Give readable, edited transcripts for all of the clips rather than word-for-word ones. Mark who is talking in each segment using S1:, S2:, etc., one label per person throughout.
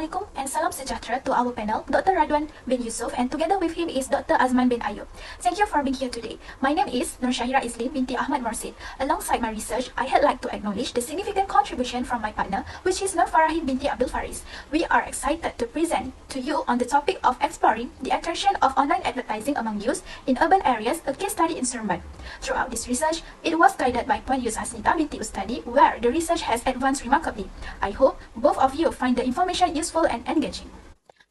S1: Assalamualaikum and salam sejahtera to our panel, Dr. Raduan bin Yusof, and together with him is Dr. Azman bin Ayob. Thank you for being here today. My name is Nur Shahira Islim binti Ahmad Morsid. Alongside my research, I had like to acknowledge the significant contribution from my partner, which is Nur Farahin binti Abdul Faris. We are excited to present to you on the topic of exploring the attraction of online advertising among youth in urban areas, a case study in Seremban. Throughout this research, it was guided by Puan Aznita binti Ustadi, where the research has advanced remarkably. I hope both of you find the information useful and engaging.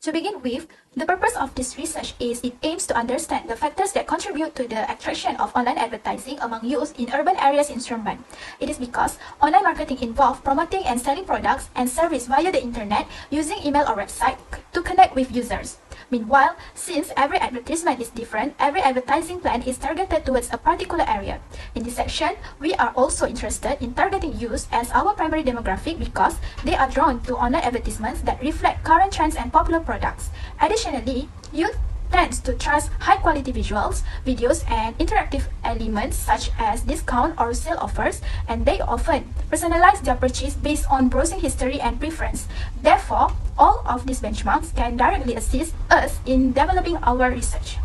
S1: To begin with, the purpose of this research is it aims to understand the factors that contribute to the attraction of online advertising among youth in urban areas in Seremban. It is because online marketing involves promoting and selling products and service via the internet using email or website to connect with users. Meanwhile, since every advertisement is different, every advertising plan is targeted towards a particular area. In this section, we are also interested in targeting youth as our primary demographic because they are drawn to online advertisements that reflect current trends and popular products. Additionally, youth tends to trust high-quality visuals, videos, and interactive elements such as discount or sale offers, and they often personalize their purchase based on browsing history and preference. Therefore, all of these benchmarks can directly assist us in developing our research.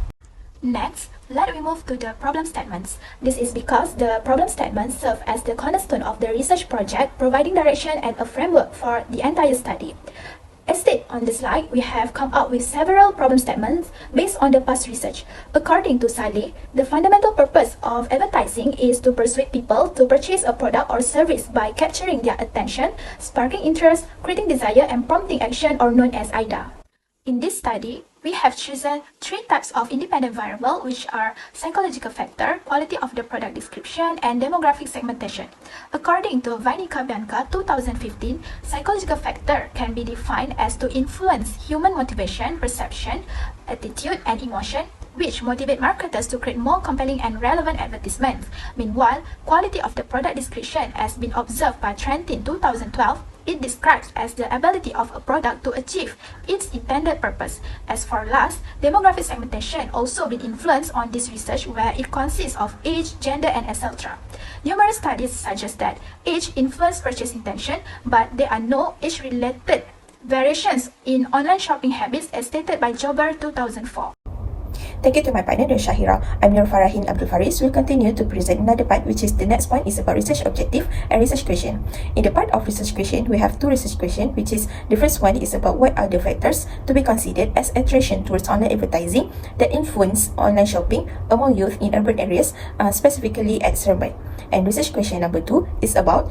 S1: Next, let me move to the problem statements. This is because the problem statements serve as the cornerstone of the research project, providing direction and a framework for the entire study. As stated on the slide, we have come up with several problem statements based on the past research. According to Saleh, the fundamental purpose of advertising is to persuade people to purchase a product or service by capturing their attention, sparking interest, creating desire, and prompting action, or known as IDA. In this study, we have chosen three types of independent variable, which are psychological factor, quality of the product description, and demographic segmentation. According to Vainika Bianca 2015, psychological factor can be defined as to influence human motivation, perception, attitude, and emotion, which motivate marketers to create more compelling and relevant advertisements. Meanwhile, quality of the product description has been observed by Trent in 2012. It describes as the ability of a product to achieve its intended purpose. As for last, demographic segmentation also been influenced on this research where it consists of age, gender, and etc. Numerous studies suggest that age influences purchase intention, but there are no age-related variations in online shopping habits as stated by Jobber 2004.
S2: Thank you to my partner, Nur Shahira. I'm Nur Farahin Abdul Faris. We'll continue to present another part, which is the next point is about research objective and research question. In the part of research question, we have two research questions, which is the first one is about what are the factors to be considered as attraction towards online advertising that influence online shopping among youth in urban areas, specifically at Seremban. And research question number two is about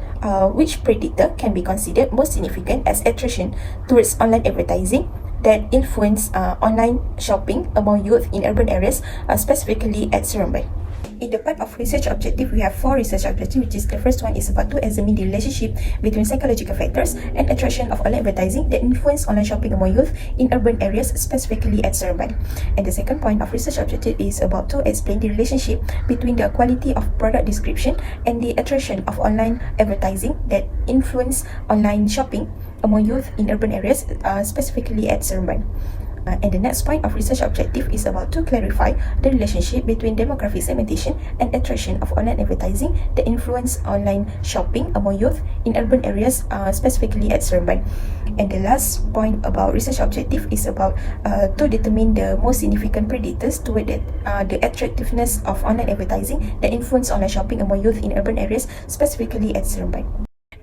S2: which predictor can be considered most significant as attraction towards online advertising that influence online shopping among youth in urban areas, specifically at Seremban. In the part of research objective, we have four research objectives, which is the first one is about to examine the relationship between psychological factors and attraction of online advertising that influence online shopping among youth in urban areas, specifically at Seremban. And the second point of research objective is about to explain the relationship between the quality of product description and the attraction of online advertising that influence online shopping among youth in urban areas, specifically at Seremban. And the next point of research objective is about to clarify the relationship between demographic segmentation and attraction of online advertising that influence online shopping among youth in urban areas, specifically at Seremban. And the last point about research objective is about to determine the most significant predictors toward the attractiveness of online advertising that influence online shopping among youth in urban areas, specifically at Seremban.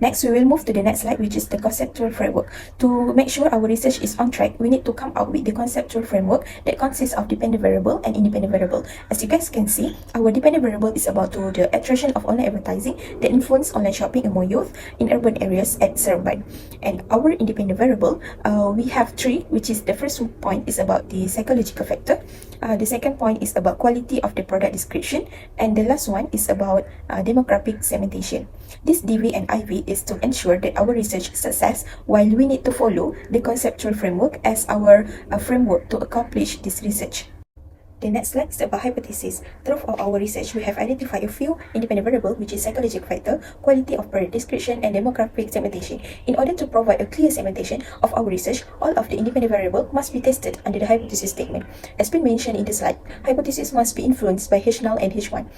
S2: Next, we will move to the next slide, which is the conceptual framework. To make sure our research is on track, we need to come out with the conceptual framework that consists of dependent variable and independent variable. As you guys can see, our dependent variable is about to the attraction of online advertising that influence online shopping among youth in urban areas at Seremban. And our independent variable, we have three, which is the first point is about the psychological factor. The second point is about quality of the product description, and the last one is about demographic segmentation. This DV and IV is to ensure that our research success, while we need to follow the conceptual framework as our framework to accomplish this research. The next slide is about hypothesis. Through our research, we have identified a few independent variables, which is psychological factor, quality of product description, and demographic segmentation. In order to provide a clear segmentation of our research, all of the independent variables must be tested under the hypothesis statement. As been mentioned in the slide, hypothesis must be influenced by H0 and H1.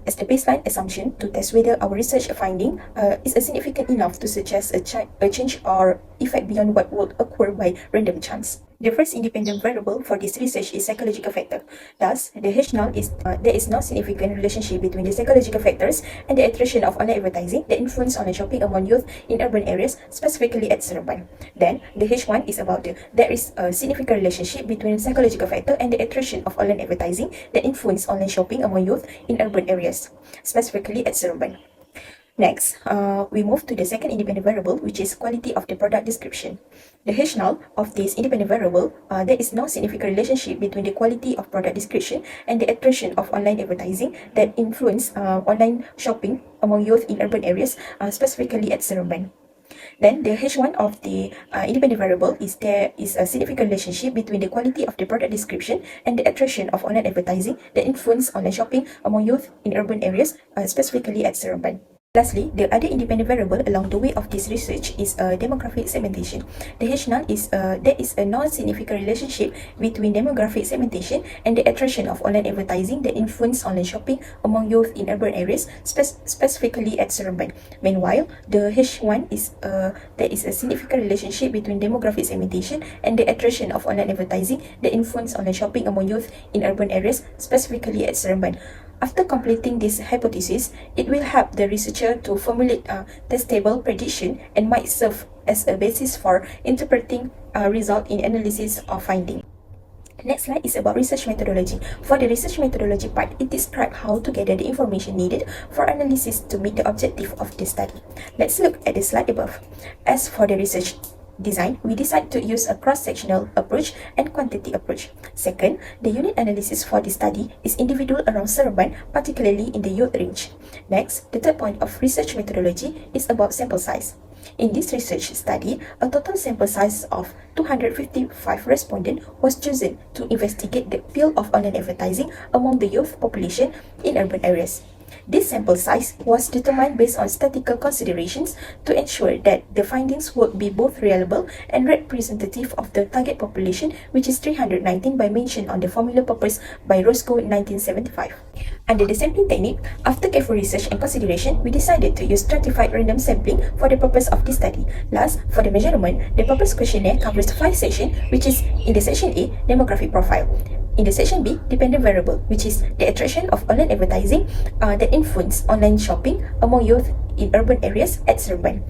S2: as the baseline assumption to test whether our research finding is significant enough to suggest a change or effect beyond what would occur by random chance. The first independent variable for this research is psychological factor. Thus, the H0 is there is no significant relationship between the psychological factors and the attrition of online advertising that influence online shopping among youth in urban areas, specifically at Seremban. Then, the H1 is about there is a significant relationship between psychological factor and the attrition of online advertising that influence online shopping among youth in urban areas, specifically at Seremban. Next, we move to the second independent variable, which is quality of the product description. The H0 of this independent variable, there is no significant relationship between the quality of product description and the attrition of online advertising that influence online shopping among youth in urban areas, specifically at Seremban. Then the H1 of the independent variable is there is a significant relationship between the quality of the product description and the attrition of online advertising that influence online shopping among youth in urban areas, specifically at Seremban. Lastly, the other independent variable along the way of this research is demographic segmentation. The H0 is there is a non-significant relationship between demographic segmentation and the attrition of online advertising that influence online shopping among youth in urban areas, specifically at Seremban. Meanwhile, the H1 is there is a significant relationship between demographic segmentation and the attrition of online advertising that influence online shopping among youth in urban areas, specifically at Seremban. After completing this hypothesis, it will help the researcher to formulate a testable prediction and might serve as a basis for interpreting a result in analysis or finding. Next slide is about research methodology. For the research methodology part, it describes how to gather the information needed for analysis to meet the objective of the study. Let's look at the slide above. As for the research design, we decide to use a cross-sectional approach and quantity approach. Second, the unit analysis for the study is individual around Seremban, particularly in the youth range. Next, the third point of research methodology is about sample size. In this research study, a total sample size of 255 respondents was chosen to investigate the field of online advertising among the youth population in urban areas. This sample size was determined based on statistical considerations to ensure that the findings would be both reliable and representative of the target population, which is 319 by mention on the formula proposed by Roscoe in 1975. Under the sampling technique, after careful research and consideration, we decided to use stratified random sampling for the purpose of this study. Last, for the measurement, the purpose questionnaire covers 5 sections, which is in the section A, demographic profile. In the section B, dependent variable, which is the attraction of online advertising that influence online shopping among youth in urban areas at Seremban.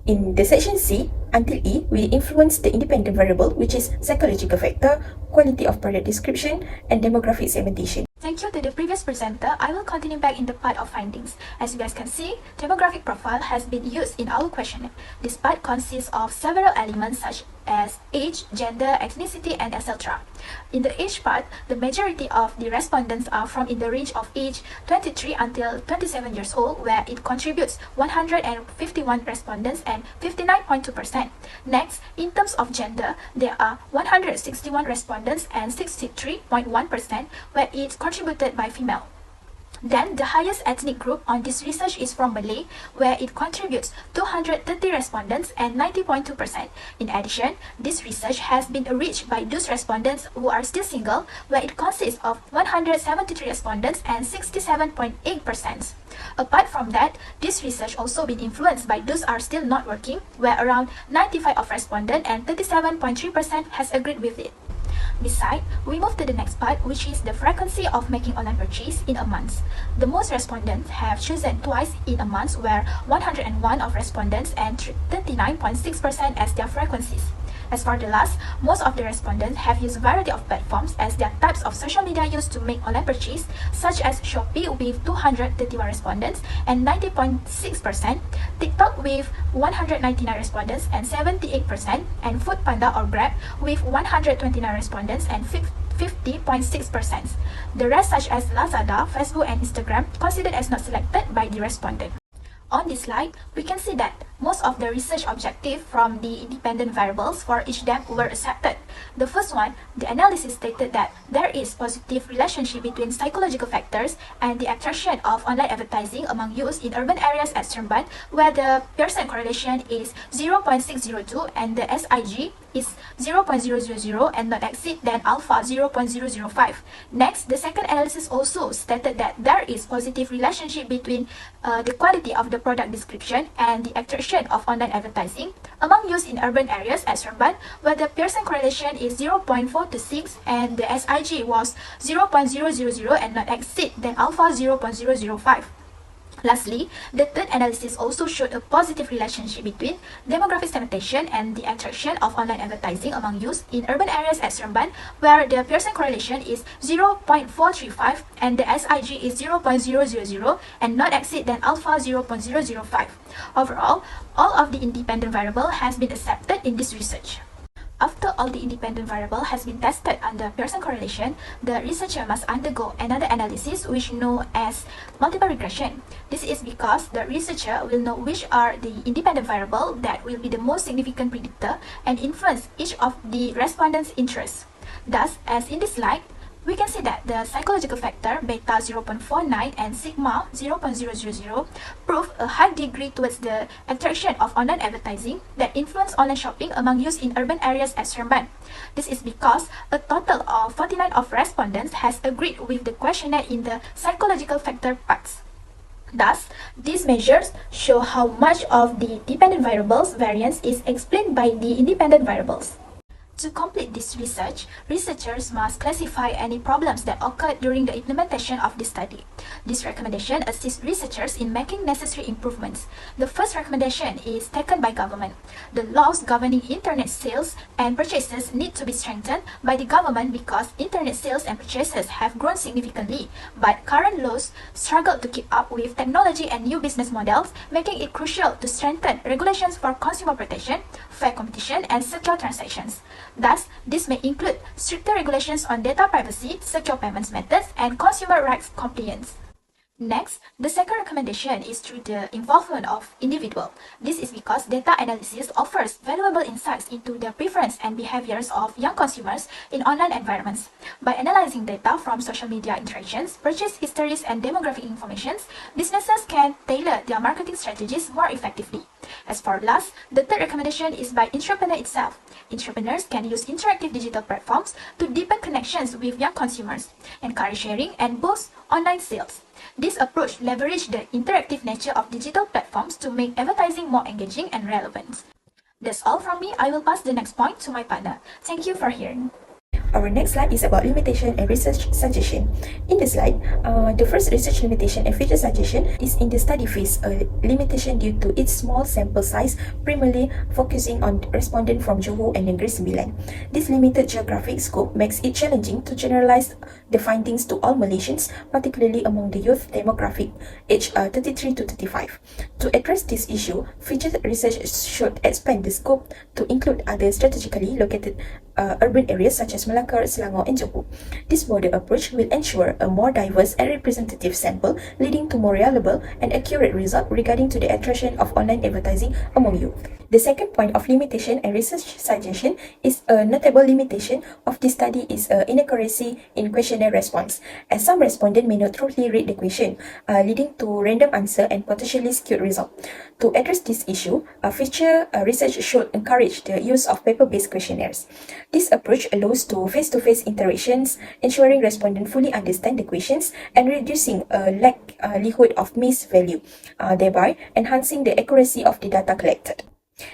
S2: In the section C until E, we influence the independent variable, which is psychological factor, quality of product description, and demographic segmentation.
S1: Thank you to the previous presenter. I will continue back in the part of findings. As you guys can see, demographic profile has been used in our questionnaire. This part consists of several elements such as age, gender, ethnicity, and etc. In the age part, the majority of the respondents are from in the range of age 23 until 27 years old, where it contributes 151 respondents and 59.2%. Next, in terms of gender, there are 161 respondents and 63.1%, where it contributed by female. Then, the highest ethnic group on this research is from Malay, where it contributes 230 respondents and 90.2%. In addition, this research has been enriched by those respondents who are still single, where it consists of 173 respondents and 67.8%. Apart from that, this research also been influenced by those are still not working, where around 95% of respondents and 37.3% has agreed with it. Besides, we move to the next part, which is the frequency of making online purchase in a month. The most respondents have chosen twice in a month, where 101 of respondents and 39.6% as their frequencies. As for the last, most of the respondents have used a variety of platforms as their types of social media used to make online purchase, such as Shopee with 231 respondents and 90.6%, TikTok with 199 respondents and 78%, and Foodpanda or Grab with 129 respondents and 50.6%. The rest, such as Lazada, Facebook, and Instagram, considered as not selected by the respondent. On this slide, we can see that most of the research objectives from the independent variables for each them were accepted. The first one, the analysis stated that there is positive relationship between psychological factors and the attraction of online advertising among youth in urban areas at Seremban, where the Pearson correlation is 0.602 and the SIG is 0.000 and not exceed than alpha 0.005. Next, the second analysis also stated that there is positive relationship between the quality of the product description and the attraction of online advertising among youth in urban areas at Seremban, where the Pearson correlation is 0.4 to 6 and the SIG was 0.000 and not exceed than alpha 0.005. Lastly, the third analysis also showed a positive relationship between demographic segmentation and the attraction of online advertising among youth in urban areas at Seremban, where the Pearson correlation is 0.435 and the SIG is 0.000 and not exceed than alpha 0.005. Overall, all of the independent variable has been accepted in this research. After all the independent variable has been tested under Pearson correlation, the researcher must undergo another analysis which known as multiple regression. This is because the researcher will know which are the independent variable that will be the most significant predictor and influence each of the respondents' interests. Thus, as in this slide, we can see that the psychological factor beta 0.49 and sigma 0.000 prove a high degree towards the attraction of online advertising that influence online shopping among youth in urban areas at Seremban. This is because a total of 49 of respondents has agreed with the questionnaire in the psychological factor parts. Thus, these measures show how much of the dependent variables variance is explained by the independent variables. To complete this research, researchers must classify any problems that occurred during the implementation of the study. This recommendation assists researchers in making necessary improvements. The first recommendation is taken by government. The laws governing internet sales and purchases need to be strengthened by the government because internet sales and purchases have grown significantly, but current laws struggle to keep up with technology and new business models, making it crucial to strengthen regulations for consumer protection, fair competition, and secure transactions. Thus, this may include stricter regulations on data privacy, secure payments methods, and consumer rights compliance. Next, the second recommendation is through the involvement of individual. This is because data analysis offers valuable insights into the preference and behaviors of young consumers in online environments. By analyzing data from social media interactions, purchase histories, and demographic informations, businesses can tailor their marketing strategies more effectively. As for last, the third recommendation is by entrepreneur itself. Entrepreneurs can use interactive digital platforms to deepen connections with young consumers, encourage sharing, and boost online sales. This approach leverages the interactive nature of digital platforms to make advertising more engaging and relevant. That's all from me. I will pass the next point to my partner. Thank you for hearing.
S2: Our next slide is about limitation and research suggestion. In the slide, the first research limitation and feature suggestion is in the study phase, a limitation due to its small sample size, primarily focusing on respondents from Johor and Negeri Sembilan. This limited geographic scope makes it challenging to generalize the findings to all Malaysians, particularly among the youth demographic aged 33 to 35. To address this issue, feature research should expand the scope to include other strategically located urban areas such as Melaka, Selangor, and Johor. This broader approach will ensure a more diverse and representative sample, leading to more reliable and accurate results regarding to the attraction of online advertising among youth. The second point of limitation and research suggestion is a notable limitation of this study is inaccuracy in questionnaire response, as some respondents may not truly read the question, leading to random answer and potentially skewed result. To address this issue, future research should encourage the use of paper-based questionnaires. This approach allows to face-to-face interactions, ensuring respondents fully understand the questions and reducing a likelihood of misvalue, thereby enhancing the accuracy of the data collected.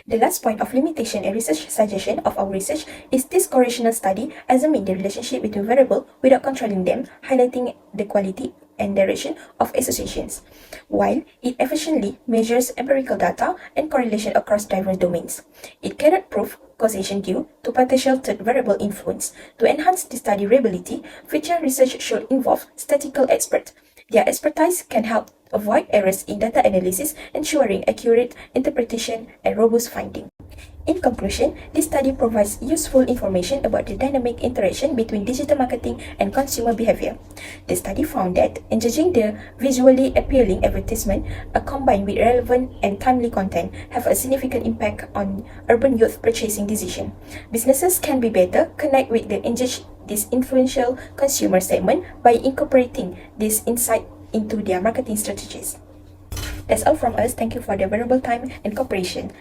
S2: The last point of limitation and research suggestion of our research is this correlational study examines the relationship between variables without controlling them, highlighting the quality and direction of associations, while it efficiently measures empirical data and correlation across diverse domains. It cannot prove causation due to potential third variable influence. To enhance the study reliability, future research should involve statistical experts. Their expertise can help avoid errors in data analysis, ensuring accurate interpretation and robust finding. In conclusion, this study provides useful information about the dynamic interaction between digital marketing and consumer behavior. The study found that engaging the visually appealing advertisement, combined with relevant and timely content, have a significant impact on urban youth purchasing decision. Businesses can be better connect with the engaged this influential consumer segment by incorporating this insight into their marketing strategies. That's all from us. Thank you for the valuable time and cooperation.